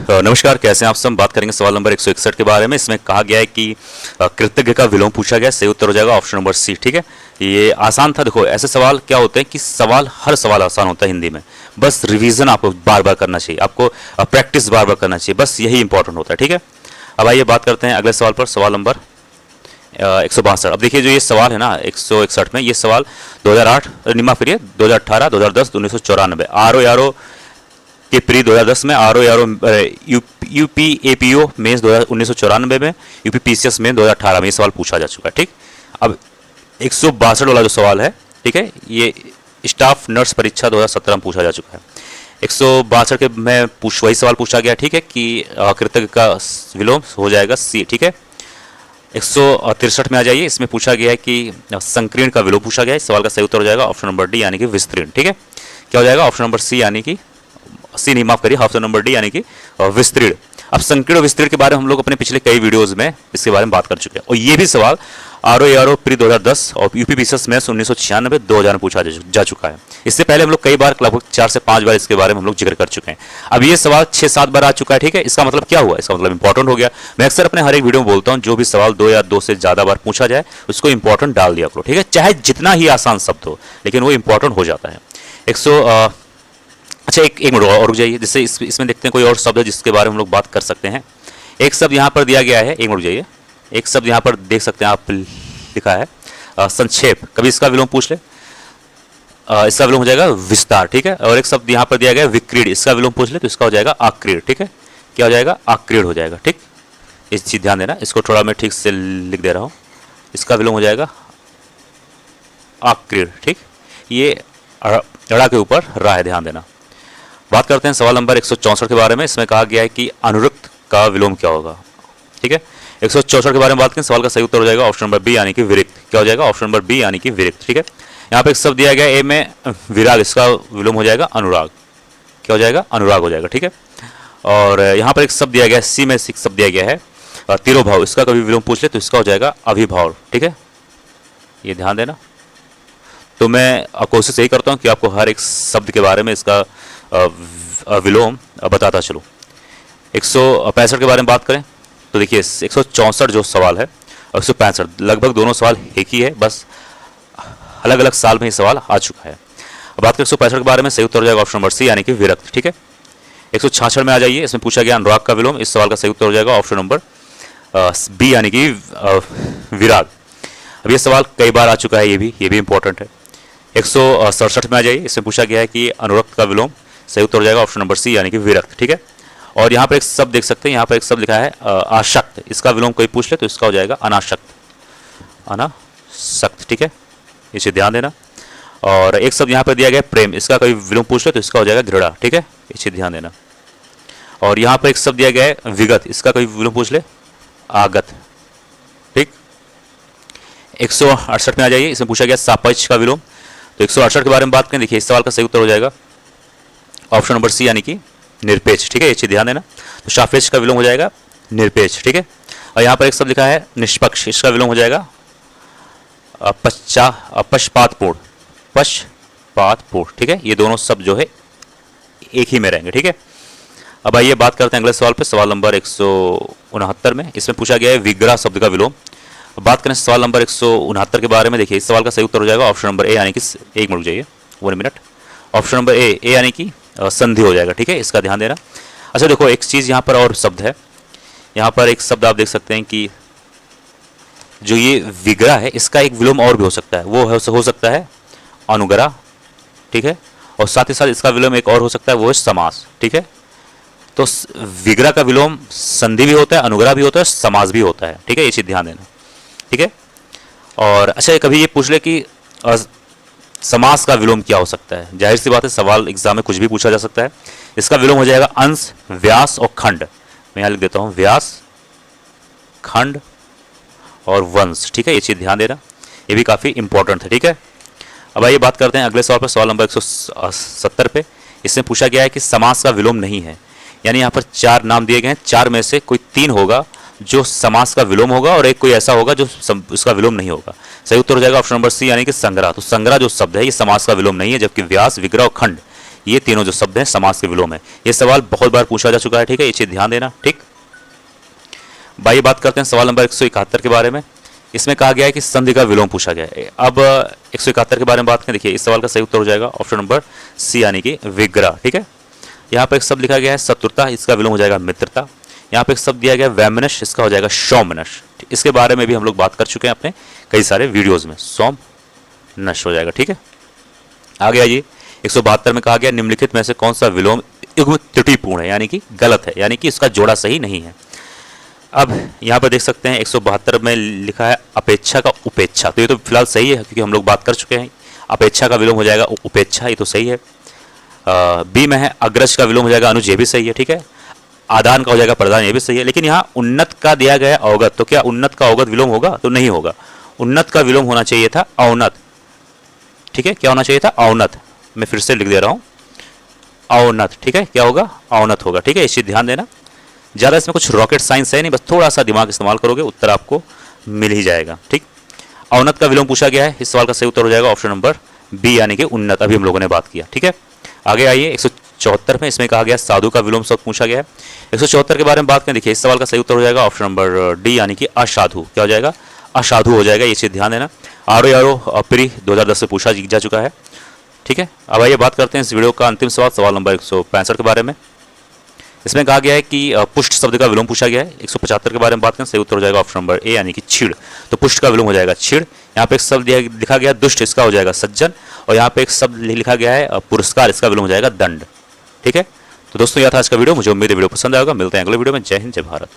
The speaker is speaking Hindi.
नमस्कार, कैसे हैं आप सब। बात करेंगे सवाल नंबर 161 के बारे में। इसमें कहा गया है कि कृतज्ञ का विलोम पूछा गया है। सही उत्तर हो जाएगा ऑप्शन नंबर सी। ठीक है, ये आसान था। देखो, ऐसे सवाल क्या होते हैं कि हर सवाल आसान होता है हिंदी में, बस रिवीजन आपको बार बार करना चाहिए, आपको प्रैक्टिस बार बार करना चाहिए, बस यही इंपॉर्टेंट होता है। ठीक है, अब आइए बात करते हैं अगले सवाल पर। सवाल नंबर 162। अब देखिए, जो ये सवाल है ना 161 में, ये सवाल 2008 माफ करिए 2018, 2010, 1994 आर ओ यारो के प्री 2010 में, आर ओ यारो यूपी एपीओ मेंस 1994 में, यूपी पीसीएस में 2018 में ये सवाल पूछा जा चुका है। ठीक, अब 162 वाला जो सवाल है, ठीक है, ये स्टाफ नर्स परीक्षा 2017 में पूछा जा चुका है। 162 के में वही सवाल पूछा गया। ठीक है, कि कृतज्ञ का विलोम हो जाएगा सी। ठीक है, 163 में आ जाइए। इसमें पूछा गया है कि संकीर्ण का विलोम पूछा गया है। इस सवाल का सही उत्तर हो जाएगा ऑप्शन नंबर डी, यानी कि विस्तीर्ण। ठीक है, क्या हो जाएगा ऑप्शन नंबर सी, यानी कि सी नहीं, माफ करिए, ऑप्शन नंबर डी यानी कि विस्तीर्ण। अब संकीर्ण और विस्तीर्ण के बारे में हम लोग अपने पिछले कई वीडियोस में इसके बारे में बात कर चुके हैं, और ये भी सवाल आर ओ यारो प्री 2010 और यूपी पीसीएस में 1996, 2000 में पूछा जा चुका है। इससे पहले हम लोग कई बार, लगभग 4 से 5 बार इसके बारे में हम लोग जिक्र कर चुके हैं। अब ये सवाल 6-7 बार आ चुका है। ठीक है, इसका मतलब क्या हुआ? इसका मतलब इंपॉर्टेंट हो गया। मैं अक्सर अपने हर एक वीडियो में बोलता हूँ, जो भी सवाल 2 या 2 से ज्यादा बार पूछा जाए उसको इंपॉर्टेंट डाल दिया करो। ठीक है, चाहे जितना ही आसान शब्द हो, लेकिन वो इंपॉर्टेंट हो जाता है। अच्छा, एक मिनट और रुक जाइए, जिससे इसमें देखते हैं कोई और शब्द है जिसके बारे में हम लोग बात कर सकते हैं। एक शब्द यहाँ पर दिया गया है, एक मिनट रुक जाइए, एक शब्द यहाँ पर देख सकते हैं आप, लिखा है संक्षेप। कभी इसका विलोम पूछ ले, इसका विलोम हो जाएगा विस्तार। ठीक है, और एक शब्द यहाँ पर दिया गया विक्रीड, इसका विलोम पूछ ले तो इसका हो जाएगा आक्रीड। ठीक है, क्या हो जाएगा? आक्रीड हो जाएगा। ठीक, इस चीज ध्यान देना, इसको थोड़ा मैं ठीक से लिख दे रहा हूँ। इसका विलोम हो जाएगा आक्रीड। ठीक, ये अड़ा के ऊपर रा है, ध्यान देना। बात करते हैं सवाल नंबर 164 के बारे में। इसमें कहा गया है कि अनुरक्त का विलोम क्या होगा। ठीक है, 164 के बारे में बात करें, सवाल का सही उत्तर हो जाएगा ऑप्शन नंबर बी, यानी कि विरिक्त। क्या हो जाएगा? ऑप्शन नंबर बी, यानी कि विरिक्त। ठीक है, यहाँ पे एक शब्द दिया गया ए में विराग, इसका विलोम हो जाएगा अनुराग। क्या हो जाएगा? अनुराग हो जाएगा। ठीक है, और यहाँ पर एक शब्द दिया गया सी में, एक शब्द दिया गया है तिरोभाव, इसका कभी विलोम पूछ ले तो इसका हो जाएगा अभिभाव। ठीक है, ये ध्यान देना। तो मैं कोशिश यही करता हूँ कि आपको हर एक शब्द के बारे में इसका विलोम बताता चलूँ। 165 के बारे में बात करें तो देखिए, 164 जो सवाल है और 165 लगभग दोनों सवाल एक ही है, बस अलग अलग साल में ये सवाल आ चुका है। अब बात करें 165 के बारे में, सही उत्तर हो जाएगा ऑप्शन नंबर सी, यानी कि विरक्त। ठीक है, 166 में आ जाइए। इसमें पूछा गया अनुराग का विलोम, इस सवाल का सही उत्तर हो जाएगा ऑप्शन नंबर बी, यानी कि विराग। अब ये सवाल कई बार आ चुका है, ये भी इंपॉर्टेंट है। 167 में आ जाइए। इसमें पूछा गया है कि अनुरक्त का विलोम, सही उत्तर हो जाएगा ऑप्शन नंबर सी, यानी कि विरक्त। ठीक है, और यहाँ पर एक शब्द देख सकते हैं, यहाँ पर एक शब्द लिखा है आशक्त, इसका विलोम कोई पूछ ले तो इसका हो जाएगा अनासक्त। अनासक्त। ठीक है, इसे ध्यान देना। और एक शब्द यहाँ पर दिया गया प्रेम, इसका कोई विलोम पूछ ले तो इसका हो जाएगा दृढ़। ठीक है, इसे ध्यान देना। और यहाँ पर एक शब्द दिया गया है विगत, इसका कोई विलोम पूछ ले आगत। ठीक, 168 में आ जाइए। इसमें पूछा गया सापेक्ष का विलोम, तो 168 के बारे में बात करें। देखिए, इस सवाल का सही उत्तर हो जाएगा ऑप्शन नंबर सी, यानी कि निरपेक्ष। ठीक है, ये ध्यान देना। तो सापेक्ष का विलोम हो जाएगा निरपेक्ष। ठीक है, और यहाँ पर एक शब्द लिखा है निष्पक्ष, इसका विलोम हो जाएगा पक्षपातपूर्ण। पक्षपातपूर्ण। ठीक है, ये दोनों शब्द जो है एक ही में रहेंगे। ठीक है, अब आइए बात करते हैं अगले सवाल पे। सवाल नंबर 169 में, इसमें पूछा गया है विग्रह शब्द का विलोम। बात करें सवाल नंबर 169 के बारे में। देखिए, इस सवाल का सही उत्तर हो जाएगा ऑप्शन नंबर ए, यानी कि एक मिनट जाइए, 1 मिनट, ऑप्शन नंबर ए यानी कि संधि हो जाएगा। ठीक है, इसका ध्यान देना। अच्छा देखो, एक चीज यहाँ पर और शब्द है, यहाँ पर एक शब्द आप देख सकते हैं कि जो ये विग्रह है, इसका एक विलोम और भी हो सकता है, वो हो सकता है अनुग्रह। ठीक है, और साथ ही साथ इसका विलोम एक और हो सकता है, वो है समास। ठीक है, तो विग्रह का विलोम संधि भी होता है, अनुग्रह भी होता है, समास भी होता है। ठीक है, ये चीज ध्यान देना। ठीक है, और अच्छा, कभी ये पूछ ले कि समास का विलोम क्या हो सकता है। जाहिर सी बात है, सवाल एग्जाम में कुछ भी पूछा जा सकता है। इसका विलोम हो जाएगा अंश, व्यास और खंड। मैं यहाँ लिख देता हूँ व्यास, खंड और वंश। ठीक है, ये चीज ध्यान देना, ये भी काफी इंपॉर्टेंट है। ठीक है, अब आइए बात करते हैं अगले सवाल पर। सवाल नंबर 170 पे, इसमें पूछा गया है कि समास का विलोम नहीं है, यानी यहाँ पर 4 नाम दिए गए हैं, 4 में से कोई 3 होगा जो समास का विलोम होगा और एक कोई ऐसा होगा जो इसका विलोम नहीं होगा। सही उत्तर हो जाएगा ऑप्शन नंबर सी, यानी कि संग्रह। तो संग्रह जो शब्द है ये समास का विलोम नहीं है, जबकि व्यास, विग्रह और खंड ये तीनों जो शब्द हैं समास के विलोम है। ये सवाल बहुत बार पूछा जा चुका है, ठीक है, ये चीज ध्यान देना। ठीक, भाई बात करते हैं सवाल नंबर 171 के बारे में। इसमें कहा गया है कि संधि का विलोम पूछा गया है। अब 171 के बारे में बात करें, देखिए इस सवाल का सही उत्तर हो जाएगा ऑप्शन नंबर सी यानी कि विग्रह। ठीक है, यहाँ पर एक शब्द लिखा गया है शत्रुता, इसका विलोम हो जाएगा मित्रता। यहाँ पे एक शब्द दिया गया वैमनश, इसका हो जाएगा सौमनश। इसके बारे में भी हम लोग बात कर चुके हैं अपने कई सारे वीडियोज में, सौमनश हो जाएगा। ठीक है, आगे आइए 172 में कहा गया निम्नलिखित में से कौन सा विलोम युग्म त्रुटिपूर्ण है, यानी कि गलत है, यानी कि इसका जोड़ा सही नहीं है। अब यहाँ पर देख सकते हैं 172 में लिखा है अपेक्षा का उपेक्षा, तो ये तो फिलहाल सही है क्योंकि हम लोग बात कर चुके हैं। अपेक्षा का विलोम हो जाएगा उपेक्षा, ये तो सही है। बी में है अग्रज का विलोम हो जाएगा अनुज, ये भी सही है। ठीक है, आदान का हो जाएगा प्रदान, ये भी सही है। लेकिन यहाँ उन्नत का दिया गया अवगत, तो क्या उन्नत का अवगत विलोम होगा? तो नहीं होगा। उन्नत का विलोम होना चाहिए था अवनत। ठीक है, क्या होना चाहिए था? अवनत। मैं फिर से लिख दे रहा हूं, अवनत। ठीक है, क्या होगा? अवनत होगा। ठीक है, इस चीज ध्यान देना। ज्यादा इसमें कुछ रॉकेट साइंस है नहीं, बस थोड़ा सा दिमाग इस्तेमाल करोगे उत्तर आपको मिल ही जाएगा। ठीक, अवनत का विलोम पूछा गया है, इस सवाल का सही उत्तर हो जाएगा ऑप्शन नंबर बी यानी कि उन्नत, अभी हम लोगों ने बात किया। ठीक है, आगे आइए 174 में, इसमें कहा गया साधु का विलोम शब्द पूछा गया है। 174 के बारे में बात करें, देखिए इस सवाल का सही उत्तर हो जाएगा ऑप्शन नंबर डी यानी कि असाधु। क्या हो जाएगा? असाधु हो जाएगा, ये चीज ध्यान देना। आरो यारो अप्री 2010 से पूछा जा चुका है। ठीक है, अब आइए बात करते हैं इस वीडियो का अंतिम सवाल, सवाल नंबर 165 के बारे में। इसमें कहा गया है कि पुष्ट शब्द का विलोम पूछा गया है। 175 के बारे में बात करें, सही उत्तर हो जाएगा ऑप्शन नंबर ए यानी कि छीड़। तो पुष्ट का विलोम हो जाएगा छीड़। यहाँ पे एक शब्द लिखा गया दुष्ट, इसका हो जाएगा सज्जन। और यहाँ पे एक शब्द लिखा गया है पुरस्कार, इसका विलोम हो जाएगा दंड। ठीक है, तो दोस्तों यह था आज का वीडियो। मुझे उम्मीद है वीडियो पसंद आएगा। मिलते हैं अगले वीडियो में। जय हिंद, जय भारत।